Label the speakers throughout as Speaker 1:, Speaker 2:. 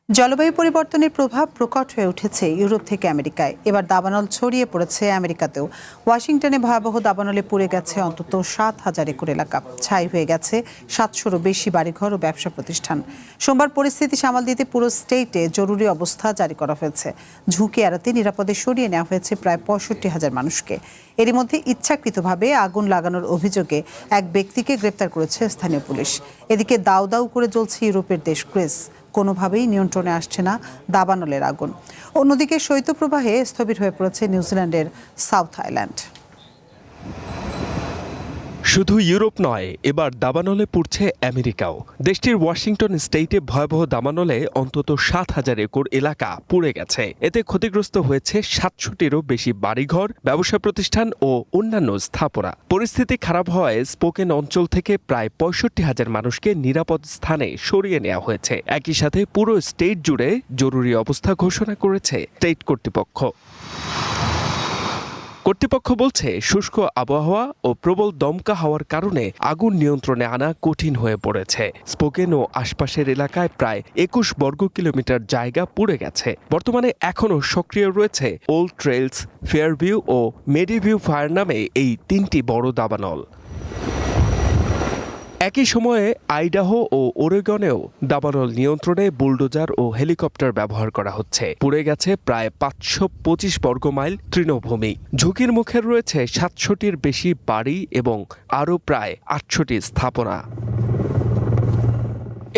Speaker 1: জলবায়ু পরিবর্তনের প্রভাব প্রকট হয়ে উঠেছে ইউরোপ থেকে আমেরিকায়। এবার দাবানল ছড়িয়ে পড়েছে আমেরিকাতেও। ওয়াশিংটনে ভয়াবহ দাবানলে পুড়ে গেছে অন্তত 7,000 একর এলাকা। ছাই হয়ে গেছে 700-রও বেশি বাড়িঘর ও ব্যবসা প্রতিষ্ঠান। সোমবার পরিস্থিতি সামাল দিতে পুরো স্টেটে জরুরি অবস্থা জারি করা হয়েছে। ঝুঁকি এড়াতে নিরাপদে সরিয়ে নেওয়া হয়েছে প্রায় 65,000 মানুষকে। এরই মধ্যে ইচ্ছাকৃতভাবে আগুন লাগানোর অভিযোগে এক ব্যক্তিকে গ্রেপ্তার করেছে স্থানীয় পুলিশ। এদিকে দাউ দাউ করে জ্বলছে ইউরোপের দেশ গ্রিস। কোনোভাবেই নিয়ন্ত্রণে আসছে না দাবানলের আগুন। অন্যদিকে শৈত্যপ্রবাহে স্থবির হয়ে পড়েছে নিউজিল্যান্ডের সাউথ আইল্যান্ড।
Speaker 2: শুধু ইউরোপ নয়, এবার দাবানলে পুড়ছে আমেরিকাও। দেশটির ওয়াশিংটন স্টেটে ভয়াবহ দাবানলে অন্তত 7,000 একর এলাকা পুড়ে গেছে। এতে ক্ষতিগ্রস্ত হয়েছে 700-টিরও বেশি বাড়িঘর, ব্যবসা প্রতিষ্ঠান ও অন্যান্য স্থাপনা। পরিস্থিতি খারাপ হওয়ায় স্পোকেন অঞ্চল থেকে প্রায় 65,000 মানুষকে নিরাপদ স্থানে সরিয়ে নেওয়া হয়েছে। একই সাথে পুরো স্টেট জুড়ে জরুরি অবস্থা ঘোষণা করেছে স্টেট কর্তৃপক্ষ। কর্তৃপক্ষ বলছে, শুষ্ক আবহাওয়া ও প্রবল দমকা হাওয়ার কারণে আগুন নিয়ন্ত্রণে আনা কঠিন হয়ে পড়েছে। স্পোকেন ও আশপাশের এলাকায় প্রায় 21 বর্গ কিলোমিটার জায়গা পুড়ে গেছে। বর্তমানে এখনও সক্রিয় রয়েছে ওল্ড ট্রেলস, ফেয়ারভিউ ও মেডিভিউ ফায়ার নামে এই 3টি বড় দাবানল। একই সময়ে আইডাহো ও ওরেগনেও দাবানল নিয়ন্ত্রণে বুলডোজার ও হেলিকপ্টার ব্যবহার করা হচ্ছে। পুড়ে গেছে প্রায় 525 বর্গমাইল তৃণভূমি। ঝুঁকির মুখে রয়েছে 700-টির বেশি বাড়ি এবং আরও প্রায় 800টি স্থাপনা।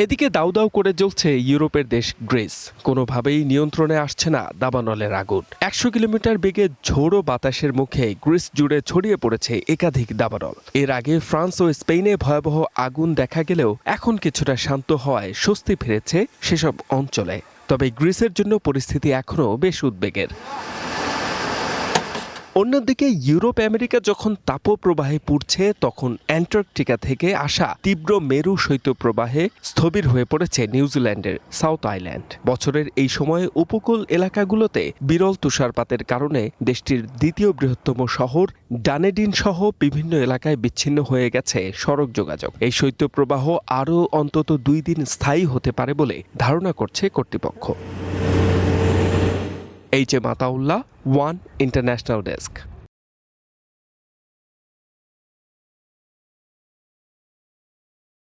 Speaker 2: এদিকে দাউ দাউ করে জ্বলছে ইউরোপের দেশ গ্রিস। কোনোভাবেই নিয়ন্ত্রণে আসছে না দাবানলের আগুন। 100 কিলোমিটার বেগে ঝোড়ো বাতাসের মুখে গ্রিস জুড়ে ছড়িয়ে পড়েছে একাধিক দাবানল। এর আগে ফ্রান্স ও স্পেনে ভয়াবহ আগুন দেখা গেলেও এখন কিছুটা শান্ত হওয়ায় স্বস্তি ফিরেছে সেসব অঞ্চলে। তবে গ্রিসের জন্য পরিস্থিতি এখনও বেশ উদ্বেগের। অন্যদিকে ইউরোপ আমেরিকা যখন তাপপ্রবাহে পুড়ছে, তখন অ্যান্টার্কটিকা থেকে আসা তীব্র মেরু শৈত্যপ্রবাহে স্থবির হয়ে পড়েছে নিউজিল্যান্ডের সাউথ আইল্যান্ড। বছরের এই সময়ে উপকূল এলাকাগুলোতে বিরল তুষারপাতের কারণে দেশটির দ্বিতীয় বৃহত্তম শহর ডানেডিন সহ বিভিন্ন এলাকায় বিচ্ছিন্ন হয়ে গেছে সড়ক যোগাযোগ। এই শৈত্যপ্রবাহ আরও অন্তত 2 দিন স্থায়ী হতে পারে বলে ধারণা করছে কর্তৃপক্ষ। H M Ataullah, one international desk.